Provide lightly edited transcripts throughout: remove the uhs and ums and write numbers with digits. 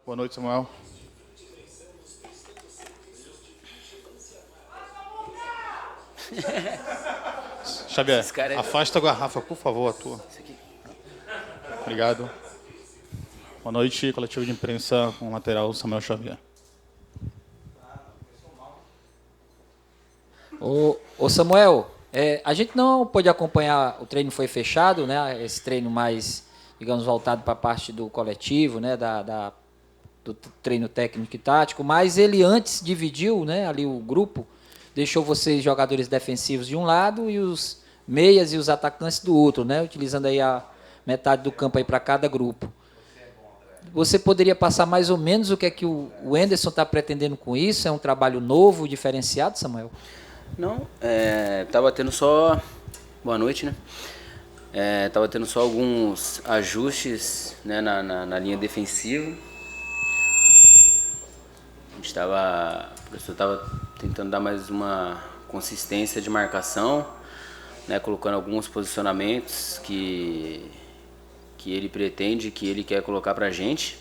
Boa noite, Samuel. Xavier, afasta a garrafa, por favor, a tua. Obrigado. Boa noite, coletivo de imprensa com o lateral Samuel Xavier. Ô Samuel, a gente não pôde acompanhar, o treino foi fechado, né? Esse treino mais, digamos, voltado para a parte do coletivo, né? Do treino técnico e tático, mas ele antes dividiu, né? Ali o grupo, deixou vocês jogadores defensivos de um lado e os meias e os atacantes do outro, né? Utilizando aí a metade do campo aí para cada grupo. Você poderia passar mais ou menos o que é que o Anderson está pretendendo com isso? É um trabalho novo, diferenciado, Samuel? Não, tava tendo só... Boa noite, né? Tava tendo só alguns ajustes, né, na linha defensiva. O professor estava tentando dar mais uma consistência de marcação, né, colocando alguns posicionamentos que ele pretende, que ele quer colocar pra gente.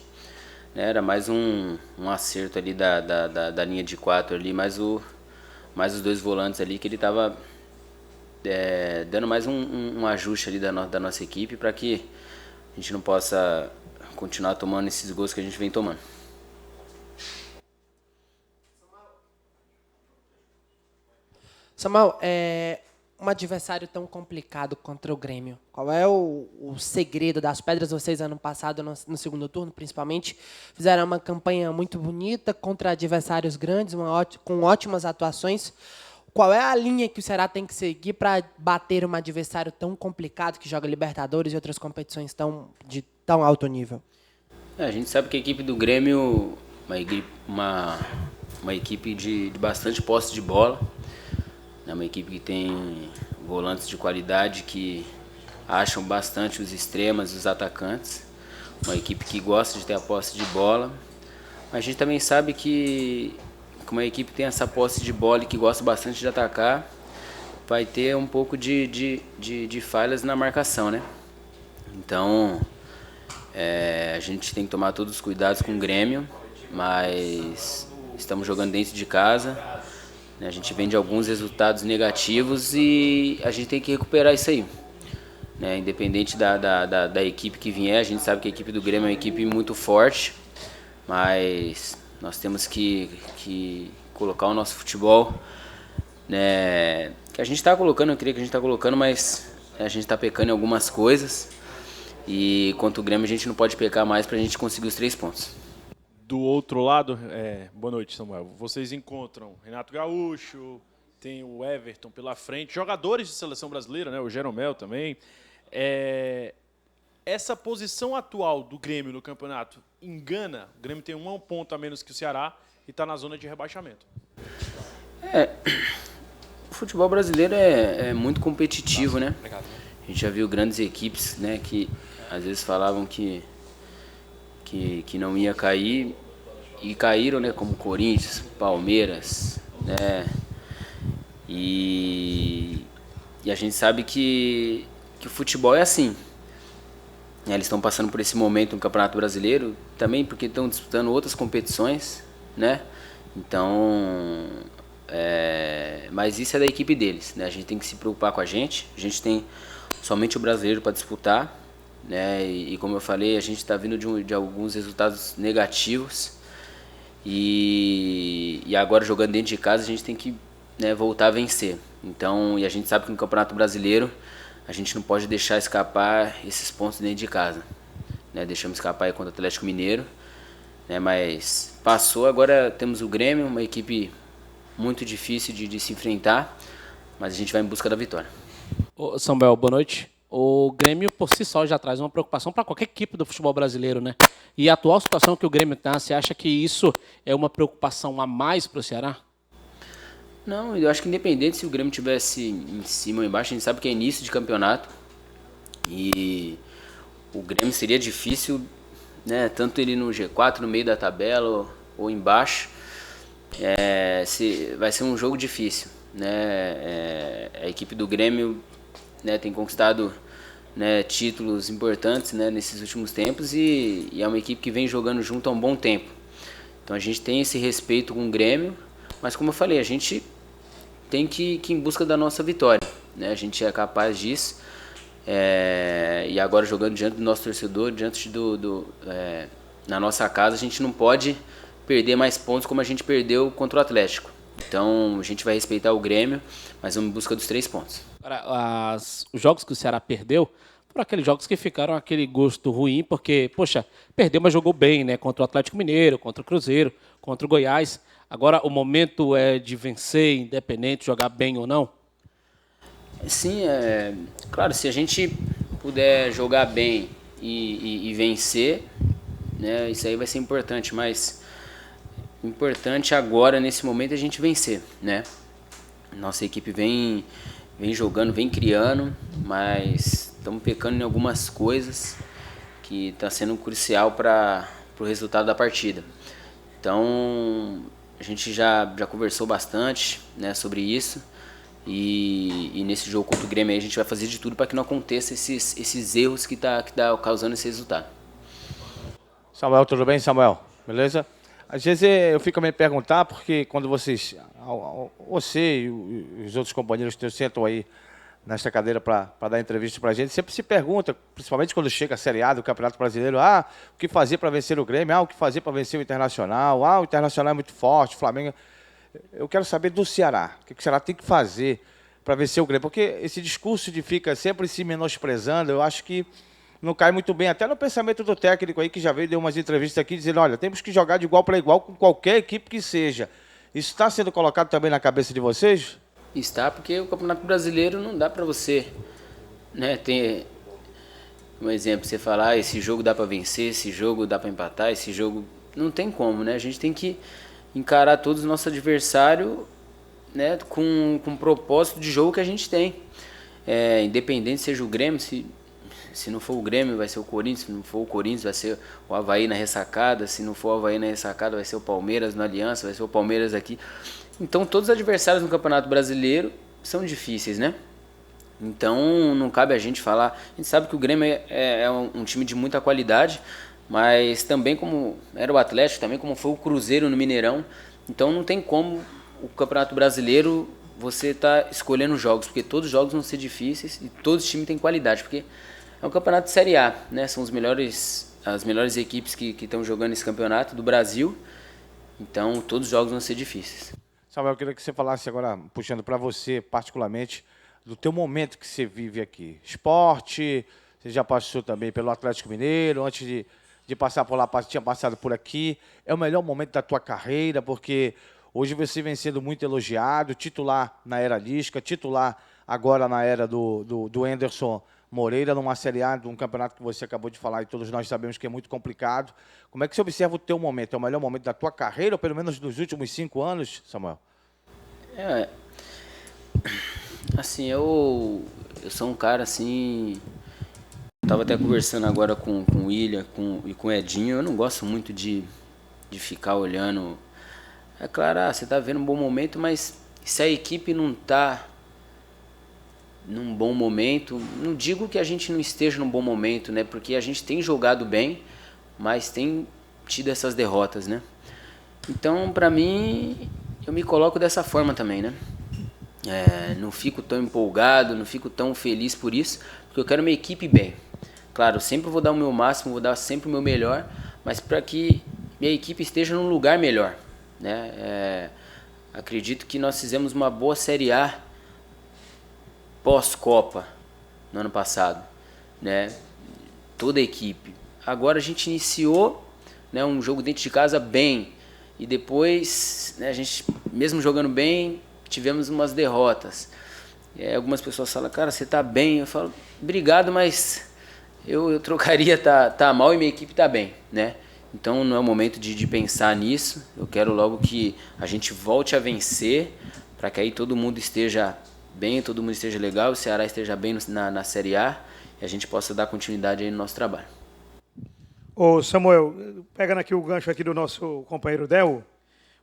Né, era mais um acerto ali da linha de 4 ali, mais os dois volantes ali, que ele estava dando mais um ajuste ali da nossa equipe para que a gente não possa continuar tomando esses gols que a gente vem tomando. Samuel, um adversário tão complicado contra o Grêmio, qual é o segredo das pedras? Vocês, ano passado, no segundo turno, principalmente, fizeram uma campanha muito bonita contra adversários grandes, com ótimas atuações. Qual é a linha que o Ceará tem que seguir para bater um adversário tão complicado, que joga Libertadores e outras competições de tão alto nível? A gente sabe que a equipe do Grêmio é uma equipe de bastante posse de bola. É uma equipe que tem volantes de qualidade que acham bastante os extremos e os atacantes. Uma equipe que gosta de ter a posse de bola. Mas a gente também sabe que uma equipe que tem essa posse de bola e que gosta bastante de atacar, vai ter um pouco de falhas na marcação, né? Então, a gente tem que tomar todos os cuidados com o Grêmio, mas estamos jogando dentro de casa. A gente vem de alguns resultados negativos e a gente tem que recuperar isso aí. Né? Independente da equipe que vier, a gente sabe que a equipe do Grêmio é uma equipe muito forte, mas nós temos que colocar o nosso futebol, né? Que a gente está colocando, eu creio que a gente está colocando, mas a gente está pecando em algumas coisas. E contra o Grêmio a gente não pode pecar mais para a gente conseguir os 3 pontos. Do outro lado, boa noite, Samuel. Vocês encontram Renato Gaúcho, tem o Everton pela frente, jogadores de seleção brasileira, né? O Jeromel também. Essa posição atual do Grêmio no campeonato engana? O Grêmio tem um ponto a menos que o Ceará e está na zona de rebaixamento. O futebol brasileiro é muito competitivo, né? A gente já viu grandes equipes, né, que às vezes falavam que não ia cair e caíram, né, como Corinthians, Palmeiras, né? E a gente sabe que o futebol é assim. Eles estão passando por esse momento no Campeonato Brasileiro também porque estão disputando outras competições, né? Então, mas isso é da equipe deles, né? A gente tem que se preocupar com a gente tem somente o brasileiro para disputar, né? E como eu falei, a gente está vindo de alguns resultados negativos e agora jogando dentro de casa a gente tem que, né, voltar a vencer. Então, e a gente sabe que no Campeonato Brasileiro a gente não pode deixar escapar esses pontos dentro de casa, né? Deixamos escapar aí contra o Atlético Mineiro, né? Mas passou, agora temos o Grêmio, uma equipe muito difícil de se enfrentar, mas a gente vai em busca da vitória. Ô, Samuel, boa noite. O Grêmio, por si só, já traz uma preocupação para qualquer equipe do futebol brasileiro, né? E a atual situação que o Grêmio está, você acha que isso é uma preocupação a mais para o Ceará? Não, eu acho que independente se o Grêmio estivesse em cima ou embaixo, a gente sabe que é início de campeonato e o Grêmio seria difícil, né? Tanto ele no G4, no meio da tabela ou embaixo, vai ser um jogo difícil, né? A equipe do Grêmio, né, tem conquistado né, títulos importantes, né, nesses últimos tempos e é uma equipe que vem jogando junto há um bom tempo. Então a gente tem esse respeito com o Grêmio, mas como eu falei, a gente tem que ir em busca da nossa vitória, né? A gente é capaz disso. E agora jogando diante do nosso torcedor, diante na nossa casa, a gente não pode perder mais pontos como a gente perdeu contra o Atlético. Então a gente vai respeitar o Grêmio, mas vamos em busca dos 3 pontos. Agora, os jogos que o Ceará perdeu foram aqueles jogos que ficaram aquele gosto ruim, porque, poxa, perdeu, mas jogou bem, né? Contra o Atlético Mineiro, contra o Cruzeiro, contra o Goiás. Agora o momento é de vencer, independente, jogar bem ou não? Sim, claro, se a gente puder jogar bem e vencer, né, isso aí vai ser importante, mas o importante agora, nesse momento, é a gente vencer, né? Nossa equipe vem jogando, vem criando, mas estamos pecando em algumas coisas que está sendo crucial para o resultado da partida. Então, a gente já conversou bastante, né, sobre isso. E nesse jogo contra o Grêmio aí a gente vai fazer de tudo para que não aconteça esses erros que tá causando esse resultado. Samuel, tudo bem, Samuel? Beleza? Às vezes eu fico a me perguntar, porque quando você e os outros companheiros que sentam aí nesta cadeira para dar entrevista para a gente, sempre se pergunta, principalmente quando chega a Série A do Campeonato Brasileiro, o que fazer para vencer o Grêmio, o que fazer para vencer o Internacional, o Internacional é muito forte, o Flamengo... Eu quero saber do Ceará, o que o Ceará tem que fazer para vencer o Grêmio, porque esse discurso de fica sempre se menosprezando, eu acho que não cai muito bem, até no pensamento do técnico aí, que já veio, deu umas entrevistas aqui, dizendo, olha, temos que jogar de igual para igual com qualquer equipe que seja. Isso está sendo colocado também na cabeça de vocês? Está, porque o Campeonato Brasileiro não dá para você, né, ter um exemplo, você falar, esse jogo dá para vencer, esse jogo dá para empatar, esse jogo... Não tem como, né? A gente tem que encarar todos os nossos adversários, né, com o propósito de jogo que a gente tem. Independente seja o Grêmio, se não for o Grêmio vai ser o Corinthians, se não for o Corinthians vai ser o Avaí na ressacada, se não for o Avaí na ressacada vai ser o Palmeiras na Aliança, vai ser o Palmeiras aqui. Então todos os adversários no Campeonato Brasileiro são difíceis, né? Então não cabe a gente falar. A gente sabe que o Grêmio é um time de muita qualidade, mas também como era o Atlético, também como foi o Cruzeiro no Mineirão. Então não tem como o Campeonato Brasileiro você tá escolhendo jogos, porque todos os jogos vão ser difíceis e todos os times têm qualidade, porque é um campeonato de Série A, né? São as melhores equipes que estão jogando esse campeonato do Brasil. Então todos os jogos vão ser difíceis. Samuel, eu queria que você falasse agora, puxando para você particularmente, do teu momento que você vive aqui. Esporte, você já passou também pelo Atlético Mineiro, antes de passar por lá, tinha passado por aqui. É o melhor momento da tua carreira, porque hoje você vem sendo muito elogiado, titular na era Lisca, titular agora na era do Anderson Moreira, numa Série A, de um campeonato que você acabou de falar e todos nós sabemos que é muito complicado. Como é que você observa o teu momento? É o melhor momento da tua carreira, ou pelo menos dos últimos 5 anos, Samuel? Assim, eu sou um cara assim... Eu estava até conversando agora com o William e com o Edinho. Eu não gosto muito de ficar olhando. É claro, você está vendo um bom momento, mas se a equipe não está num bom momento, não digo que a gente não esteja num bom momento, né? Porque a gente tem jogado bem, mas tem tido essas derrotas, né? Então, para mim, eu me coloco dessa forma também, né? Não fico tão empolgado, não fico tão feliz por isso, porque eu quero minha equipe bem. Claro, eu sempre vou dar o meu máximo, vou dar sempre o meu melhor, mas para que minha equipe esteja num lugar melhor, né? Acredito que nós fizemos uma boa Série A pós-Copa no ano passado, né? Toda a equipe. Agora a gente iniciou, né, um jogo dentro de casa bem e depois, né, a gente, mesmo jogando bem, tivemos umas derrotas. Algumas pessoas falam, cara, você tá bem? Eu falo, obrigado, mas eu trocaria tá mal e minha equipe tá bem, né? Então não é o momento de pensar nisso. Eu quero logo que a gente volte a vencer, para que aí todo mundo esteja bem, todo mundo esteja legal, o Ceará esteja bem na Série A e a gente possa dar continuidade aí no nosso trabalho. Ô Samuel, pegando aqui o gancho aqui do nosso companheiro Del,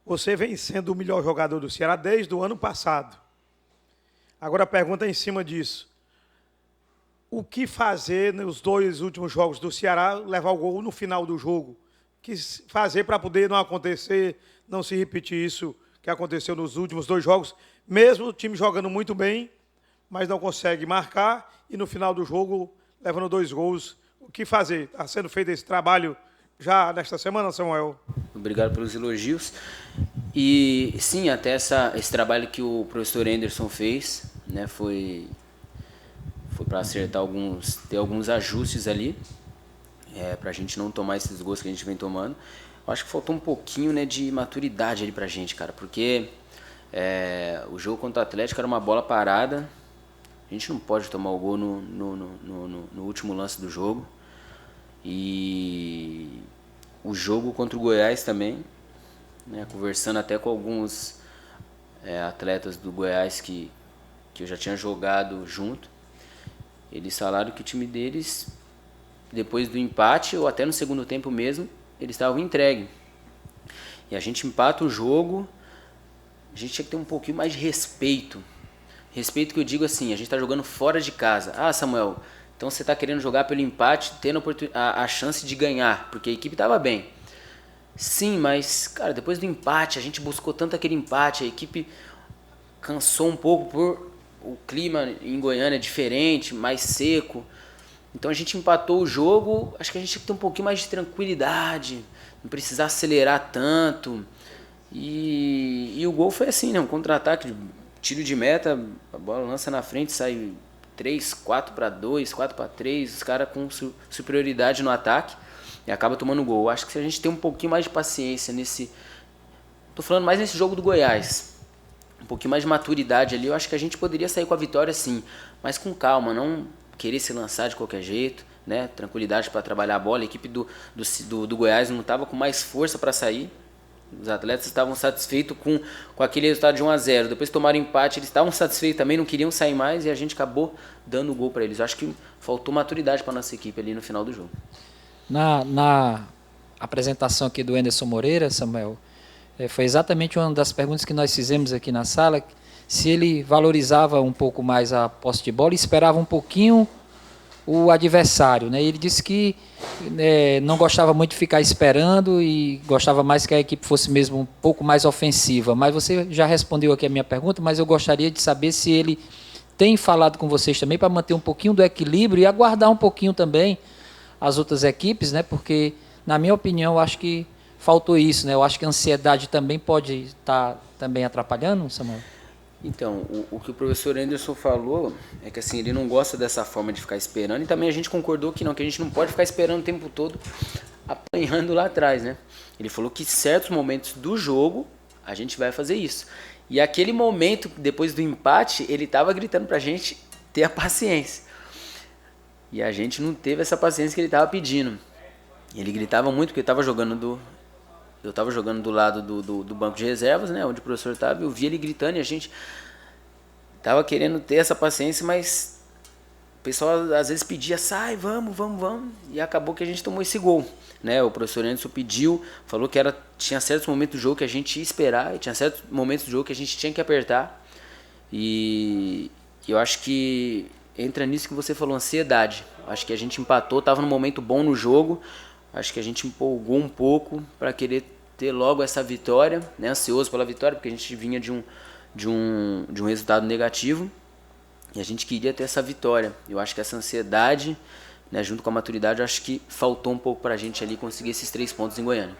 você vem sendo o melhor jogador do Ceará desde o ano passado. Agora a pergunta é em cima disso. o que fazer nos 2 últimos jogos do Ceará, levar o gol no final do jogo? O que fazer para poder não acontecer, não se repetir isso que aconteceu nos últimos 2 jogos, mesmo o time jogando muito bem, mas não consegue marcar e no final do jogo levando 2 gols. O que fazer? Está sendo feito esse trabalho já nesta semana, Samuel? Obrigado pelos elogios. E sim, até esse trabalho que o professor Anderson fez, né, foi para acertar ter alguns ajustes ali, para a gente não tomar esses gols que a gente vem tomando. Eu acho que faltou um pouquinho, né, de maturidade ali pra gente, cara, porque o jogo contra o Atlético era uma bola parada. A gente não pode tomar o gol no último lance do jogo. E o jogo contra o Goiás também, né, conversando até com alguns atletas do Goiás que eu já tinha jogado junto, eles falaram que o time deles, depois do empate, ou até no segundo tempo mesmo, eles estavam entregues. E a gente empata o jogo, a gente tinha que ter um pouquinho mais de respeito. Respeito que eu digo assim, a gente está jogando fora de casa. Ah, Samuel, então você está querendo jogar pelo empate, tendo a chance de ganhar, porque a equipe estava bem. Sim, mas, cara, depois do empate, a gente buscou tanto aquele empate, a equipe cansou um pouco por o clima em Goiânia é diferente, mais seco. Então a gente empatou o jogo, acho que a gente tinha que ter um pouquinho mais de tranquilidade, não precisar acelerar tanto. E o gol foi assim, né? Um contra-ataque, tiro de meta, a bola lança na frente, sai 3, 4-2, 4-3, os caras com superioridade no ataque e acaba tomando gol. Acho que se a gente tem um pouquinho mais de paciência tô falando mais nesse jogo do Goiás, um pouquinho mais de maturidade ali, eu acho que a gente poderia sair com a vitória sim, mas com calma, não querer se lançar de qualquer jeito, né? Tranquilidade para trabalhar a bola. A equipe do Goiás não estava com mais força para sair. Os atletas estavam satisfeitos com aquele resultado de 1-0. Depois tomaram empate, eles estavam satisfeitos também, não queriam sair mais e a gente acabou dando o gol para eles. Eu acho que faltou maturidade para nossa equipe ali no final do jogo. Na apresentação aqui do Anderson Moreira, Samuel, foi exatamente uma das perguntas que nós fizemos aqui na sala, se ele valorizava um pouco mais a posse de bola e esperava um pouquinho o adversário, né? Ele disse que não gostava muito de ficar esperando e gostava mais que a equipe fosse mesmo um pouco mais ofensiva. Mas você já respondeu aqui a minha pergunta, mas eu gostaria de saber se ele tem falado com vocês também para manter um pouquinho do equilíbrio e aguardar um pouquinho também as outras equipes, né? Porque, na minha opinião, eu acho que faltou isso, né? Eu acho que a ansiedade também pode estar também atrapalhando, Samuel. Então, o que o professor Anderson falou é que assim, ele não gosta dessa forma de ficar esperando, e também a gente concordou que a gente não pode ficar esperando o tempo todo apanhando lá atrás, né? Ele falou que em certos momentos do jogo a gente vai fazer isso. E aquele momento, depois do empate, ele estava gritando pra gente ter a paciência. E a gente não teve essa paciência que ele estava pedindo. Ele gritava muito porque eu estava jogando do lado do banco de reservas, né, onde o professor estava, eu vi ele gritando e a gente estava querendo ter essa paciência, mas o pessoal às vezes pedia, sai, vamos, e acabou que a gente tomou esse gol, né? O professor Anderson pediu, falou que tinha certos momentos do jogo que a gente ia esperar, e tinha certos momentos do jogo que a gente tinha que apertar, e eu acho que entra nisso que você falou, ansiedade. Acho que a gente empatou, estava num momento bom no jogo, acho que a gente empolgou um pouco para querer ter logo essa vitória, né? Ansioso pela vitória, porque a gente vinha de um resultado negativo e a gente queria ter essa vitória. Eu acho que essa ansiedade, né, junto com a maturidade, eu acho que faltou um pouco para a gente ali conseguir esses 3 pontos em Goiânia.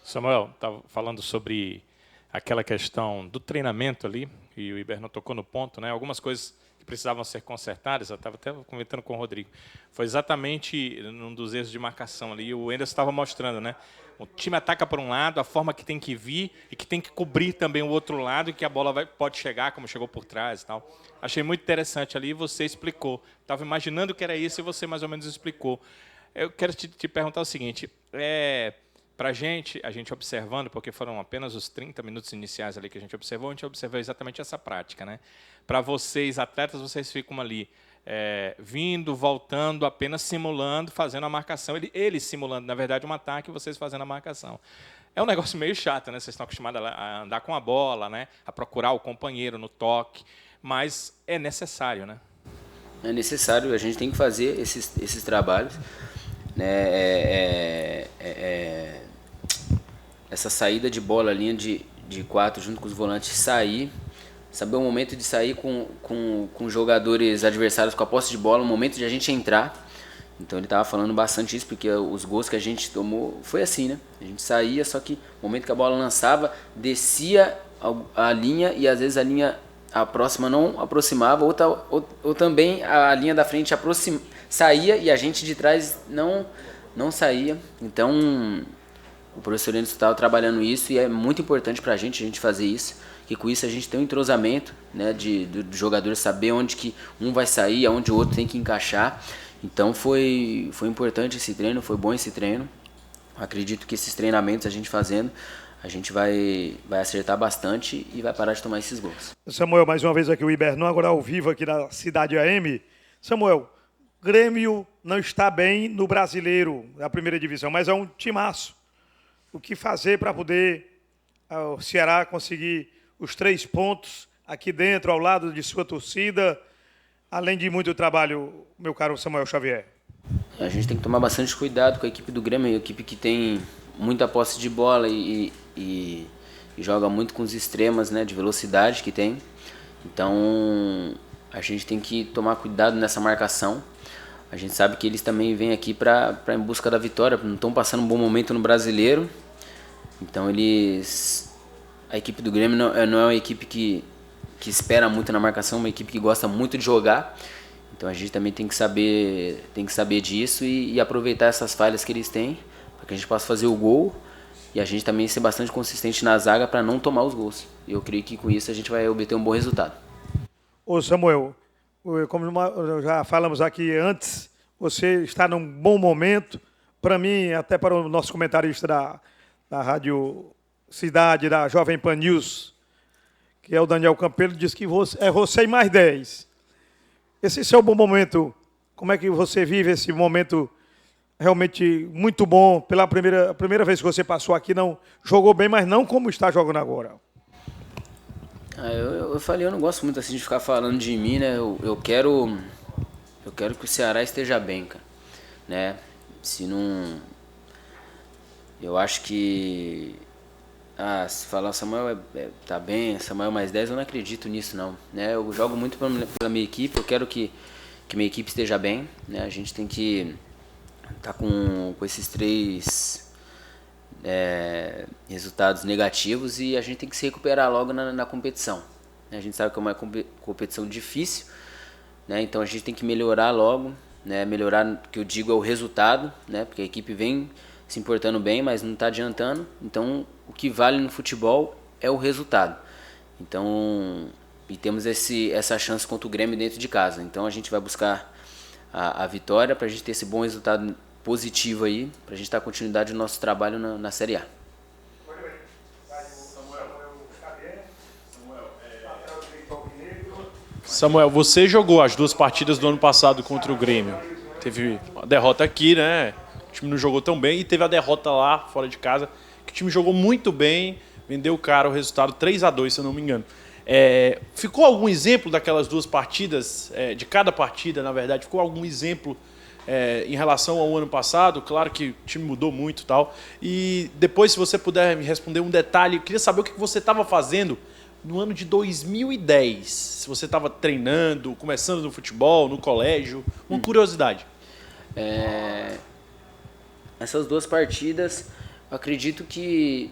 Samuel, estava falando sobre aquela questão do treinamento ali, e o Iber não tocou no ponto, né? Algumas coisas que precisavam ser consertadas, eu estava até comentando com o Rodrigo, foi exatamente num dos erros de marcação ali, o Anderson estava mostrando, né? O time ataca por um lado, a forma que tem que vir e que tem que cobrir também o outro lado e que a bola pode chegar, como chegou por trás e tal. Achei muito interessante ali, você explicou. Estava imaginando que era isso e você mais ou menos explicou. Eu quero te perguntar o seguinte, para a gente observando, porque foram apenas os 30 minutos iniciais ali que a gente observou exatamente essa prática, né? Para vocês, atletas, vocês ficam ali vindo, voltando, apenas simulando, fazendo a marcação. Ele simulando, na verdade, um ataque e vocês fazendo a marcação. É um negócio meio chato, né? Vocês estão acostumados a andar com a bola, né? A procurar o companheiro no toque, mas é necessário, né? É necessário, a gente tem que fazer esses trabalhos, né? Essa saída de bola, linha de 4 junto com os volantes, saber o momento de sair com jogadores adversários com a posse de bola, o momento de a gente entrar. Então ele estava falando bastante isso, porque os gols que a gente tomou foi assim, né? A gente saía, só que no momento que a bola lançava, descia a linha e às vezes a próxima não aproximava, ou também a linha da frente saía e a gente de trás não saía. Então o professor Enzo estava trabalhando isso e é muito importante para a gente fazer isso, que com isso a gente tem um entrosamento, né, do jogador saber onde que um vai sair, aonde o outro tem que encaixar. Então foi importante esse treino, foi bom esse treino. Acredito que esses treinamentos a gente fazendo, a gente vai acertar bastante e vai parar de tomar esses gols. Samuel, mais uma vez aqui o Ibernon, agora ao vivo aqui na Cidade AM. Samuel, Grêmio não está bem no Brasileiro, na primeira divisão, mas é um timaço. O que fazer para poder o Ceará conseguir os 3 pontos aqui dentro, ao lado de sua torcida, além de muito trabalho, meu caro Samuel Xavier? A gente tem que tomar bastante cuidado com a equipe do Grêmio, a equipe que tem muita posse de bola e joga muito com os extremas, né, de velocidade que tem. Então a gente tem que tomar cuidado nessa marcação. A gente sabe que eles também vêm aqui para em busca da vitória, não estão passando um bom momento no Brasileiro. Então a equipe do Grêmio não é uma equipe que espera muito na marcação, uma equipe que gosta muito de jogar. Então a gente também tem que saber disso e aproveitar essas falhas que eles têm, para que a gente possa fazer o gol e a gente também ser bastante consistente na zaga para não tomar os gols. E eu creio que com isso a gente vai obter um bom resultado. Ô Samuel, como já falamos aqui antes, você está num bom momento. Para mim, até para o nosso comentarista da Rádio Cidade, da Jovem Pan News, que é o Daniel Campelo, diz que você e mais 10. Esse seu bom momento, como é que você vive esse momento realmente muito bom? Pela primeira vez que você passou aqui, não jogou bem, mas não como está jogando agora. Eu falei, eu não gosto muito assim de ficar falando de mim, né? Eu quero que o Ceará esteja bem, cara, né? Se não... Eu acho que... se falar Samuel tá bem, Samuel mais 10, eu não acredito nisso não, né? Eu jogo muito pela minha equipe, eu quero que minha equipe esteja bem, né? A gente tem que estar com esses 3 resultados negativos e a gente tem que se recuperar logo na competição, né? A gente sabe que é uma competição difícil, né? Então a gente tem que melhorar logo, né? Melhorar, o que eu digo é o resultado, né? Porque a equipe vem se importando bem, mas não está adiantando. Então o que vale no futebol é o resultado. Então, e temos essa chance contra o Grêmio dentro de casa. Então a gente vai buscar a vitória para a gente ter esse bom resultado positivo aí, para a gente dar continuidade no nosso trabalho na Série A. Samuel, você jogou as 2 partidas do ano passado contra o Grêmio. Teve uma derrota aqui, né? O time não jogou tão bem e teve a derrota lá, fora de casa, que o time jogou muito bem, vendeu caro o resultado 3-2, se eu não me engano. Ficou algum exemplo daquelas 2 partidas, de cada partida, na verdade, ficou algum exemplo em relação ao ano passado? Claro que o time mudou muito e tal. E depois, se você puder me responder um detalhe, eu queria saber o que você estava fazendo no ano de 2010. Se você estava treinando, começando no futebol, no colégio, uma curiosidade. Essas 2 partidas, eu acredito que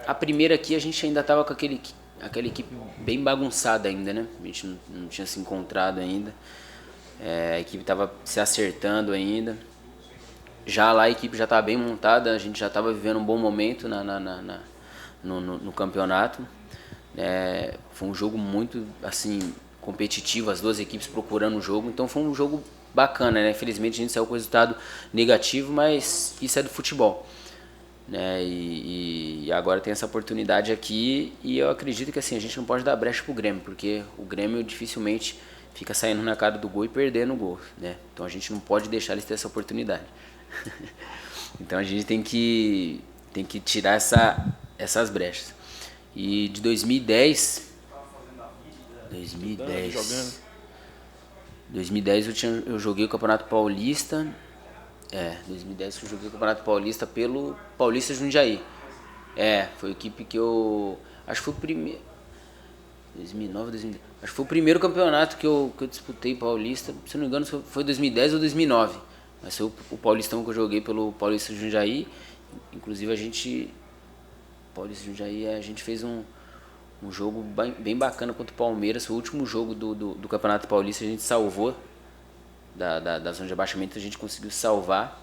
a primeira aqui a gente ainda estava com aquela equipe bem bagunçada ainda, né? A gente não tinha se encontrado ainda. A equipe estava se acertando ainda. Já lá a equipe já estava bem montada, a gente já estava vivendo um bom momento no campeonato. Foi um jogo muito assim competitivo, as 2 equipes procurando o jogo, então foi um jogo bacana, né? Infelizmente a gente saiu com resultado negativo, mas isso é do futebol, né? E agora tem essa oportunidade aqui e eu acredito que assim, a gente não pode dar brecha pro Grêmio, porque o Grêmio dificilmente fica saindo na cara do gol e perdendo o gol, né? Então a gente não pode deixar eles ter essa oportunidade. Então a gente tem que tirar essas brechas. E de 2010 jogando. 2010 eu joguei o Campeonato Paulista. 2010 eu joguei o Campeonato Paulista pelo Paulista Jundiaí. Foi a equipe que eu... Acho que foi o primeiro... 2009, 2010. Acho que foi o primeiro campeonato que eu disputei paulista. Se não me engano, foi 2010 ou 2009. Mas foi o Paulistão que eu joguei pelo Paulista Jundiaí. Inclusive, Paulista Jundiaí, a gente fez um jogo bem bacana contra o Palmeiras. Foi o último jogo do Campeonato Paulista. A gente salvou da zona de abaixamento. A gente conseguiu salvar.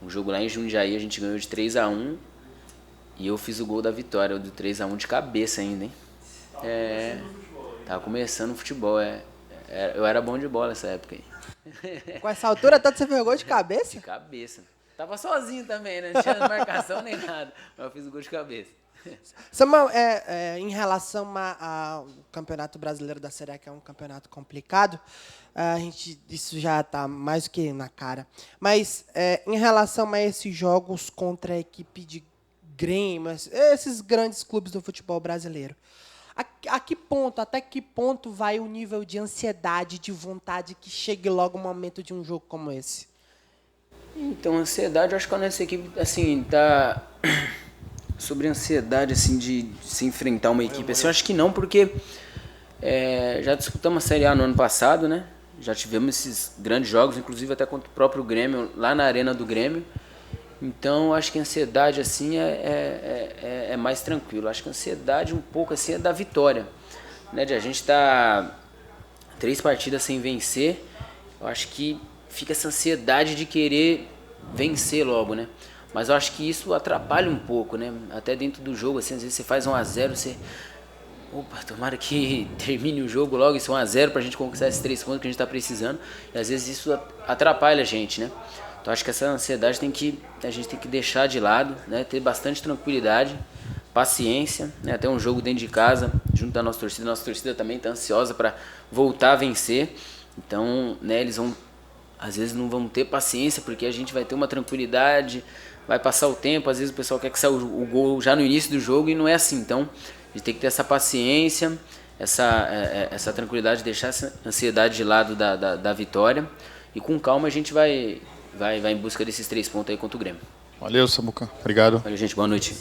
Um jogo lá em Jundiaí, a gente ganhou de 3-1. E eu fiz o gol da vitória, do 3-1 de cabeça ainda, hein? Tava começando o futebol, eu era bom de bola nessa época aí. Com essa altura, tanto você fez gol de cabeça? De cabeça. Tava sozinho também, né? Não tinha marcação nem nada, mas eu fiz o gol de cabeça. Samuel, em relação ao Campeonato Brasileiro da Série A, que é um campeonato complicado, isso já está mais do que na cara. Mas em relação a esses jogos contra a equipe de Grêmio, esses grandes clubes do futebol brasileiro, até que ponto vai o nível de ansiedade, de vontade que chegue logo o momento de um jogo como esse? Então, ansiedade, eu acho que a nossa equipe, assim, tá... Sobre ansiedade, assim, de se enfrentar uma equipe, assim, eu acho que não, porque já disputamos a Série A no ano passado, né? Já tivemos esses grandes jogos, inclusive até contra o próprio Grêmio, lá na Arena do Grêmio. Então, acho que a ansiedade, assim, é mais tranquilo. Acho que a ansiedade, um pouco, assim, é da vitória. Né? De a gente tá 3 partidas sem vencer, eu acho que fica essa ansiedade de querer vencer logo, né? Mas eu acho que isso atrapalha um pouco, né? Até dentro do jogo, assim, às vezes você faz 1-0, você... Opa, tomara que termine o jogo logo, isso 1-0 pra gente conquistar esses 3 pontos que a gente tá precisando. E às vezes isso atrapalha a gente, né? Então acho que essa ansiedade a gente tem que deixar de lado, né? Ter bastante tranquilidade, paciência, né? Até um jogo dentro de casa, junto da nossa torcida também está ansiosa para voltar a vencer. Então, né, eles às vezes não vão ter paciência, porque a gente vai ter uma tranquilidade, vai passar o tempo, às vezes o pessoal quer que saia o gol já no início do jogo e não é assim. Então, a gente tem que ter essa paciência, essa tranquilidade, deixar essa ansiedade de lado da vitória, e com calma a gente vai em busca desses 3 pontos aí contra o Grêmio. Valeu, Samuca. Obrigado. Valeu, gente. Boa noite.